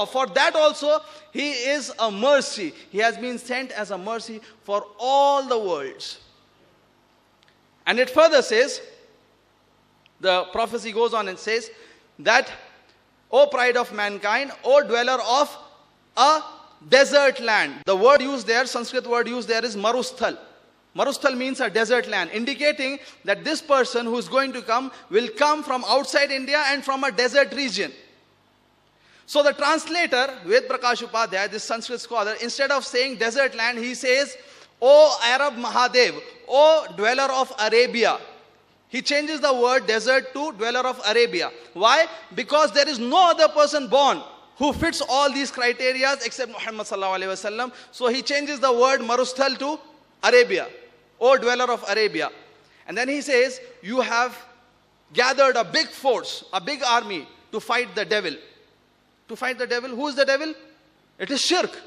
for that also he is a mercy. He has been sent as a mercy for all the worlds. And it further says, the prophecy goes on and says that, O pride of mankind, O dweller of a desert land. The word used there, Sanskrit word used there is Marusthal. Marusthal means a desert land, indicating that this person who is going to come will come from outside India and from a desert region. So the translator, Ved Prakash Upadhyay, this Sanskrit scholar, instead of saying desert land, he says, O Arab Mahadev, O dweller of Arabia. He changes the word desert to dweller of Arabia. Why? Because there is no other person born who fits all these criteria except Muhammad sallallahu alaihi wasallam. So he changes the word Marusthal to Arabia, O dweller of Arabia. And then he says, you have gathered a big force, a big army to fight the devil. To fight the devil. Who is the devil? It is shirk.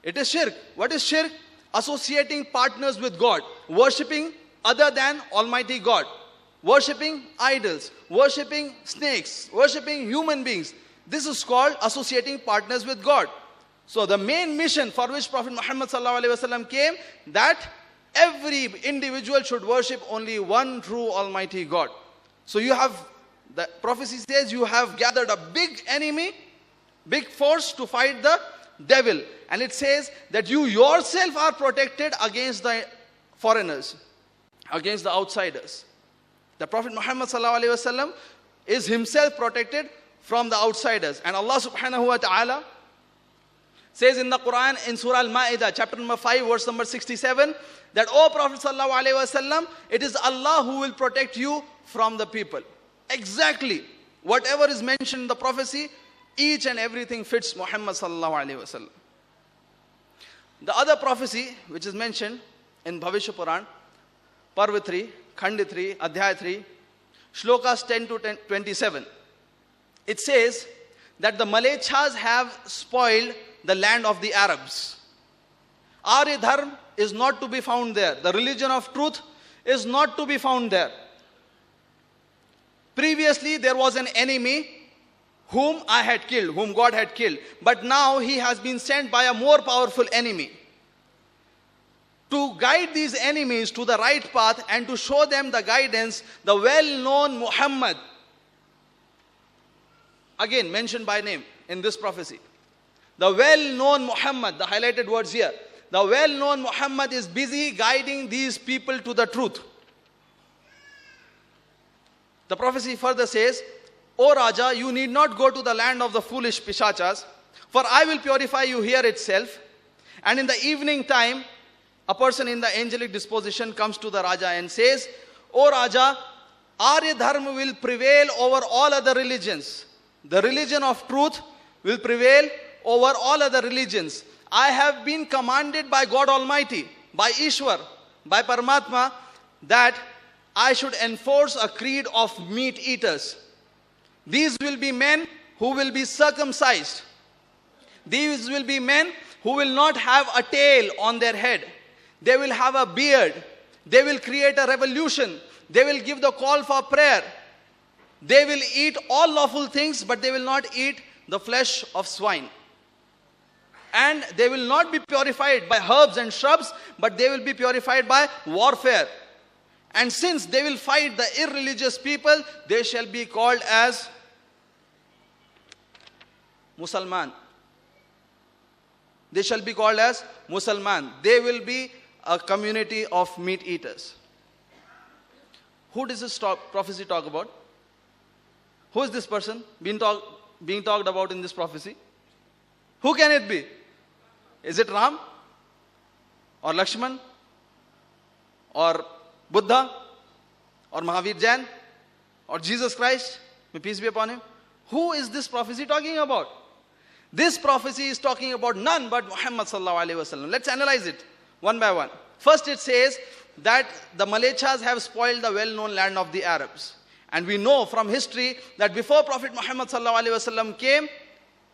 It is shirk. What is shirk? Associating partners with God, worshipping other than Almighty God, worshipping idols, worshipping snakes, worshipping human beings. This is called associating partners with God. So the main mission for which Prophet Muhammad sallallahu alaihi wasallam came, that every individual should worship only one true Almighty God. So you have, the prophecy says, you have gathered a big enemy, big force to fight the devil. And it says that you yourself are protected against the foreigners, against the outsiders. The Prophet Muhammad sallallahu alaihi wasallam is himself protected from the outsiders. And Allah subhanahu wa ta'ala says in the Quran, in Surah Al-Ma'idah, chapter number 5, verse number 67, that, O Prophet sallallahu alaihi wasallam, it is Allah who will protect you from the people. Exactly. Whatever is mentioned in the prophecy, each and everything fits Muhammad sallallahu alaihi wasallam. The other prophecy which is mentioned in Bhavishya Puran, Parv 3, Khand 3, Adhyay 3, Shlokas 10 to 27. It says that the Malechas have spoiled the land of the Arabs. Arya Dharm is not to be found there. The religion of truth is not to be found there. Previously, there was an enemy whom I had killed, whom God had killed. But now he has been sent by a more powerful enemy to guide these enemies to the right path and to show them the guidance, the well-known Muhammad, again mentioned by name in this prophecy. The well-known Muhammad, the highlighted words here. The well-known Muhammad is busy guiding these people to the truth. The prophecy further says, O Raja, you need not go to the land of the foolish Pishachas, for I will purify you here itself. And in the evening time, a person in the angelic disposition comes to the Raja and says, O Raja, Arya Dharma will prevail over all other religions. The religion of truth will prevail over all other religions. I have been commanded by God Almighty, by Ishwar, by Paramatma, that I should enforce a creed of meat eaters. These will be men who will be circumcised. These will be men who will not have a tail on their head. They will have a beard. They will create a revolution. They will give the call for prayer. They will eat all lawful things, but they will not eat the flesh of swine. And they will not be purified by herbs and shrubs, but they will be purified by warfare. And since they will fight the irreligious people, they shall be called as Musalman. They shall be called as Musalman. They will be a community of meat eaters. Who does this prophecy talk about? Who is this person being talked about in this prophecy? Who can it be? Is it Ram? Or Lakshman? Or Buddha? Or Mahavir Jain? Or Jesus Christ? May peace be upon him. Who is this prophecy talking about? This prophecy is talking about none but Muhammad sallallahu alaihi wasallam. Let's analyze it one by one. First, it says that the Malechas have spoiled the well-known land of the Arabs. And we know from history that before Prophet Muhammad sallallahu alaihi wasallam came,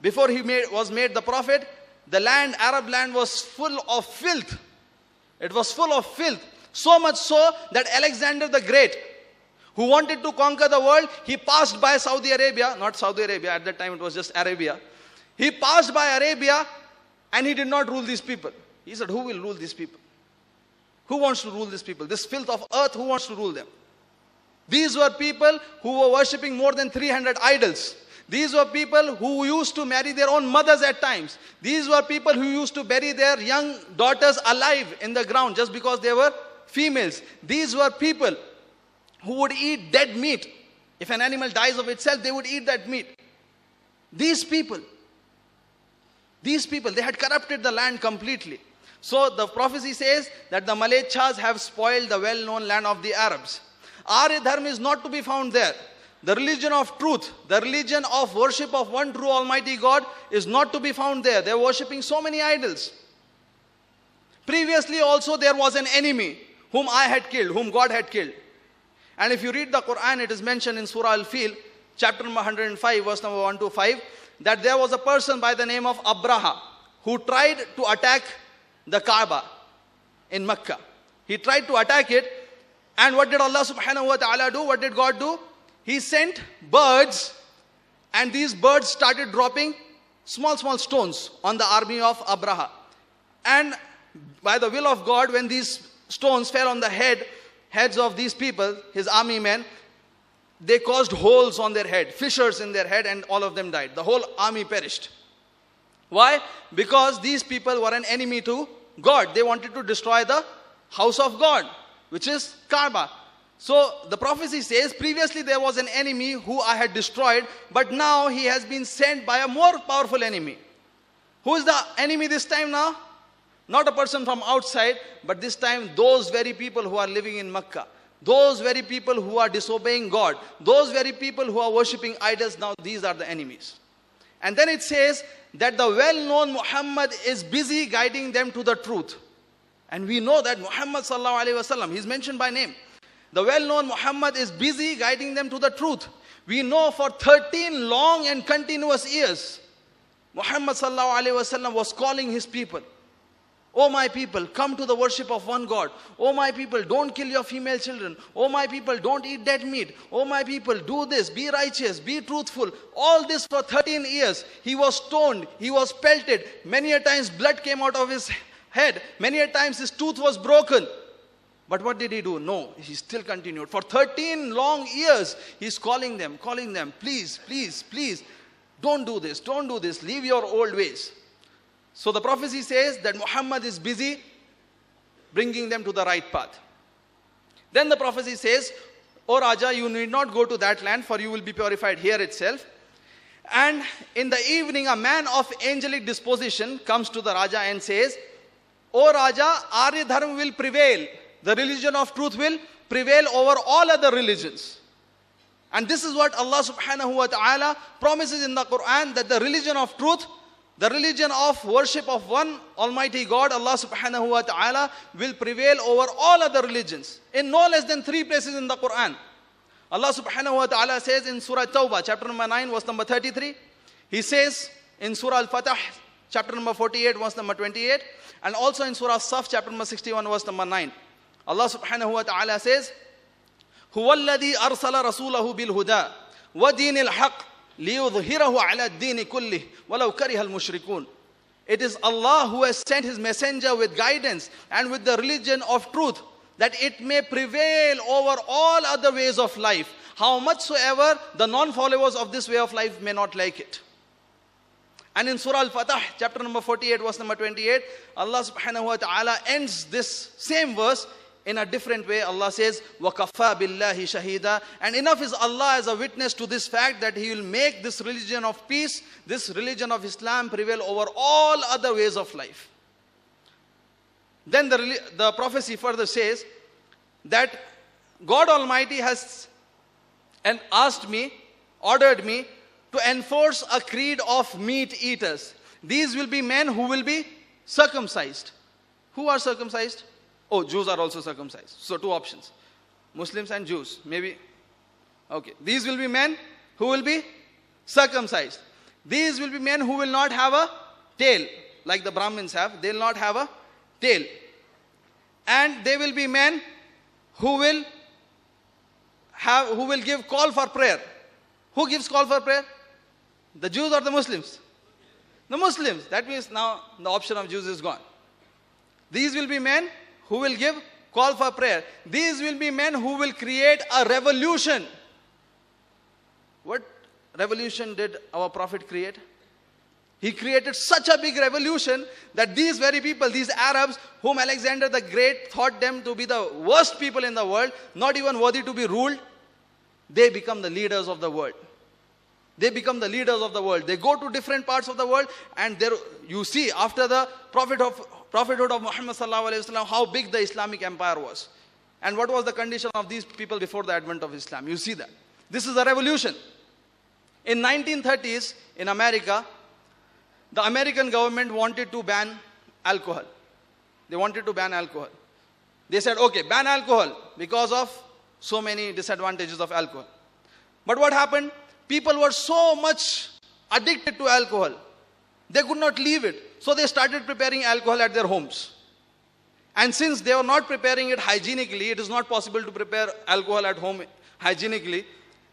before he was made the prophet, the land, Arab land, was full of filth. It was full of filth. So much so that Alexander the Great, who wanted to conquer the world, he passed by Saudi Arabia, not Saudi Arabia, at that time it was just Arabia. He passed by Arabia and he did not rule these people. He said, who will rule these people? Who wants to rule these people? This filth of earth, who wants to rule them? These were people who were worshipping more than 300 idols. These were people who used to marry their own mothers at times. These were people who used to bury their young daughters alive in the ground just because they were females. These were people who would eat dead meat. If an animal dies of itself, they would eat that meat. These people, they had corrupted the land completely. So the prophecy says that the Malechas have spoiled the well-known land of the Arabs. Arya Dharma is not to be found there. The religion of truth, the religion of worship of one true Almighty God is not to be found there. They are worshipping so many idols. Previously also there was an enemy whom I had killed, whom God had killed. And if you read the Quran, it is mentioned in Surah Al-Fil, chapter number 105, verse number 1 to 5, that there was a person by the name of Abraha who tried to attack the Kaaba in Mecca. He tried to attack it, and what did Allah subhanahu wa ta'ala do? What did God do? He sent birds, and these birds started dropping small stones on the army of Abraha. And by the will of God, when these stones fell on the heads of these people, his army men, they caused holes on their head, fissures in their head, and all of them died. The whole army perished. Why? Because these people were an enemy to God. They wanted to destroy the house of God, which is Kaaba. So the prophecy says, previously there was an enemy who I had destroyed, but now he has been sent by a more powerful enemy. Who is the enemy this time now? Not a person from outside, but this time those very people who are living in Mecca. Those very people who are disobeying God. Those very people who are worshipping idols, now these are the enemies. And then it says that the well-known Muhammad is busy guiding them to the truth. And we know that Muhammad sallallahu alaihi wasallam, he's mentioned by name. The well-known Muhammad is busy guiding them to the truth. We know for 13 long and continuous years, Muhammad sallallahu alaihi wasallam was calling his people. Oh my people, come to the worship of one God. Oh my people, don't kill your female children. Oh my people, don't eat dead meat. Oh my people, do this, be righteous, be truthful. All this for 13 years. He was stoned, he was pelted. Many a times blood came out of his head. Many a times his tooth was broken. But what did he do? No, he still continued. For 13 long years, he's calling them, please, please, please, don't do this, leave your old ways. So the prophecy says that Muhammad is busy bringing them to the right path. Then the prophecy says, O Raja, you need not go to that land, for you will be purified here itself. And in the evening, a man of angelic disposition comes to the Raja and says, O Raja, Arya Dharma will prevail. The religion of truth will prevail over all other religions. And this is what Allah subhanahu wa ta'ala promises in the Quran, that the religion of truth, the religion of worship of one Almighty God, Allah subhanahu wa ta'ala, will prevail over all other religions. In no less than 3 places in the Quran. Allah subhanahu wa ta'ala says in Surah Tawbah, chapter number 9, verse number 33. He says in Surah Al-Fatah, chapter number 48, verse number 28. And also in Surah Saf, chapter number 61, verse number 9. Allah subhanahu wa ta'ala says, هُوَ الَّذِي أَرْسَلَ رَسُولَهُ بِالْهُدَى وَدِينِ الْحَقِّ لِيُظْهِرَهُ عَلَى الدِّينِ كُلِّهِ وَلَوْ كَرِهَ الْمُشْرِكُونَ. It is Allah who has sent his messenger with guidance and with the religion of truth, that it may prevail over all other ways of life, how much soever the non-followers of this way of life may not like it. And in Surah Al-Fatah, chapter number 48, verse number 28, Allah subhanahu wa ta'ala ends this same verse in a different way. Allah says, وَكَفَى بِاللَّهِ شَهِيدًا. And enough is Allah as a witness to this fact, that He will make this religion of peace, this religion of Islam, prevail over all other ways of life. Then the prophecy further says that God Almighty has ordered me to enforce a creed of meat eaters. These will be men who will be circumcised. Who are circumcised? Oh, Jews are also circumcised. So 2 options. Muslims and Jews. Maybe. Okay. These will be men who will be circumcised. These will be men who will not have a tail, like the Brahmins have. They will not have a tail. And they will be men who will give call for prayer. Who gives call for prayer? The Jews or the Muslims? The Muslims. That means now the option of Jews is gone. These will be men who will give call for prayer. These will be men who will create a revolution. What revolution did our Prophet create? He created such a big revolution that these very people, these Arabs, whom Alexander the Great thought them to be the worst people in the world, not even worthy to be ruled, they become the leaders of the world. They become the leaders of the world. They go to different parts of the world, and there you see after the prophethood of Muhammad sallallahu alaihi wasallam how big the Islamic empire was, and what was the condition of these people before the advent of Islam. You see that this is a revolution. In 1930s in America, the American government wanted to ban alcohol. They wanted to ban alcohol. They said, okay, ban alcohol because of so many disadvantages of alcohol. But what happened? People were so much addicted to alcohol. They could not leave it. So they started preparing alcohol at their homes. And since they were not preparing it hygienically, it is not possible to prepare alcohol at home hygienically,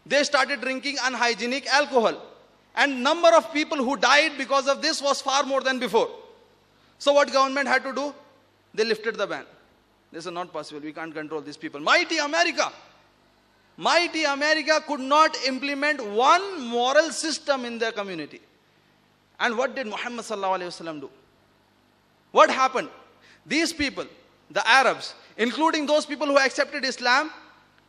they started drinking unhygienic alcohol. And number of people who died because of this was far more than before. So what government had to do? They lifted the ban. This is not possible. We can't control these people. Mighty America could not implement one moral system in their community. And what did Muhammad sallallahu alaihi wasallam do? What happened? These people, the Arabs, including those people who accepted Islam,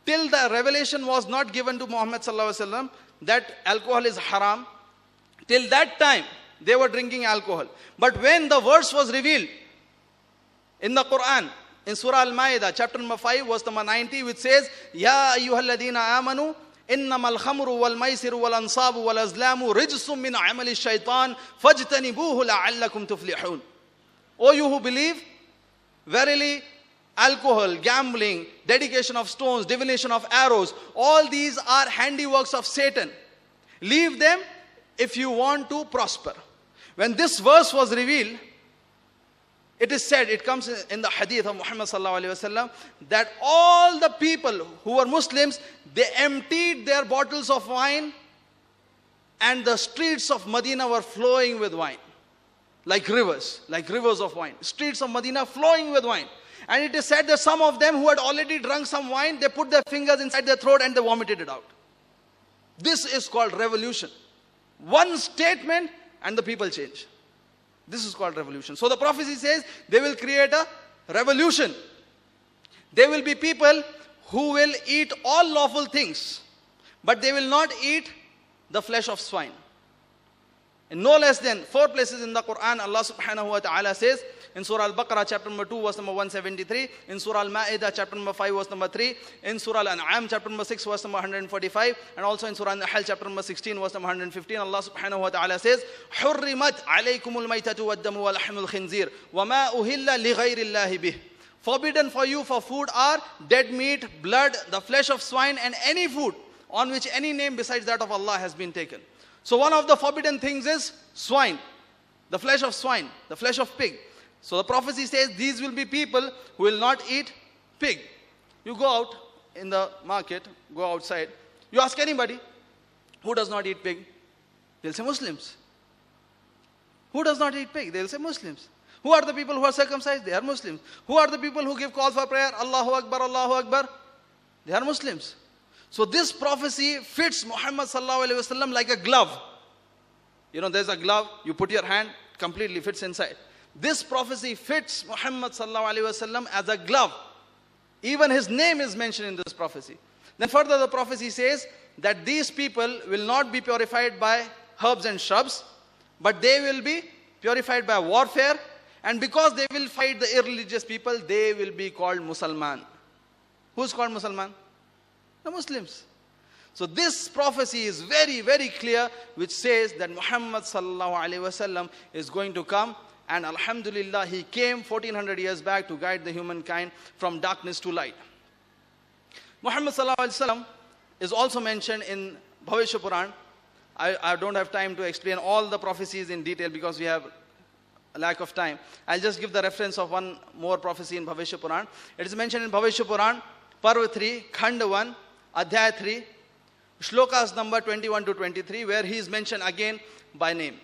till the revelation was not given to Muhammad sallallahu alaihi wasallam that alcohol is haram, till that time they were drinking alcohol. But when the verse was revealed in the Quran, in Surah Al-Ma'idah, chapter number 5, verse number 90, which says, Ya ayyuhalladhina amanu, innamal khamru wal maisiru wal ansabu wal azlamu rijsum min amali shaitan, fajtanibuhu la'allakum tuflihun. O you who believe, verily alcohol, gambling, dedication of stones, divination of arrows, all these are handiworks of Satan. Leave them if you want to prosper. When this verse was revealed, it is said, it comes in the hadith of Muhammad sallallahu alaihi wasallam, that all the people who were Muslims, they emptied their bottles of wine, and the streets of Medina were flowing with wine. Like rivers of wine. Streets of Medina flowing with wine. And it is said that some of them who had already drunk some wine, they put their fingers inside their throat and they vomited it out. This is called revolution. One statement and the people change. This is called revolution. So the prophecy says they will create a revolution. There will be people who will eat all lawful things, but they will not eat the flesh of swine. In no less than 4 places in the Quran, Allah subhanahu wa ta'ala says, in Surah Al-Baqarah, chapter number 2, verse number 173, in Surah Al-Ma'idah, chapter number 5, verse number 3, in Surah Al-An'am, chapter number 6, verse number 145, and also in Surah Al-Nahl, chapter number 16, verse number 115, Allah subhanahu wa ta'ala says, حُرِّمَتْ عَلَيْكُمُ الْمَيْتَةُ وَالدَّمُ وَلَحْمُ الْخِنْزِيرِ وَمَا أُهِلَّ لِغَيْرِ اللَّهِ بِهِ. Forbidden for you for food are dead meat, blood, the flesh of swine, and any food on which any name besides that of Allah has been taken. So one of the forbidden things is swine, the flesh of swine, the flesh of pig. So the prophecy says these will be people who will not eat pig. You go out in the market, go outside, you ask anybody who does not eat pig, they'll say Muslims. Who does not eat pig? They'll say Muslims. Who are the people who are circumcised? They are Muslims. Who are the people who give call for prayer? Allahu Akbar, Allahu Akbar. They are Muslims. So this prophecy fits Muhammad sallallahu alaihi wasallam like a glove. You know, there's a glove, you put your hand, completely fits inside. This prophecy fits Muhammad sallallahu alaihi wasallam as a glove. Even his name is mentioned in this prophecy. Then further the prophecy says that these people will not be purified by herbs and shrubs, but they will be purified by warfare. And because they will fight the irreligious people, they will be called Musalman. Who's called Musalman? The Muslims. So this prophecy is very, very clear, which says that Muhammad sallallahu alaihi wasallam is going to come, and alhamdulillah, he came 1400 years back to guide the humankind from darkness to light. Muhammad sallallahu alaihi wasallam is also mentioned in Bhavishya Puran. I don't have time to explain all the prophecies in detail because we have a lack of time. I'll just give the reference of one more prophecy in Bhavishya Puran. It is mentioned in Bhavishya Puran, Parv 3, Khand 1, Adhyay 3, Shlokas number 21 to 23, where he is mentioned again by name.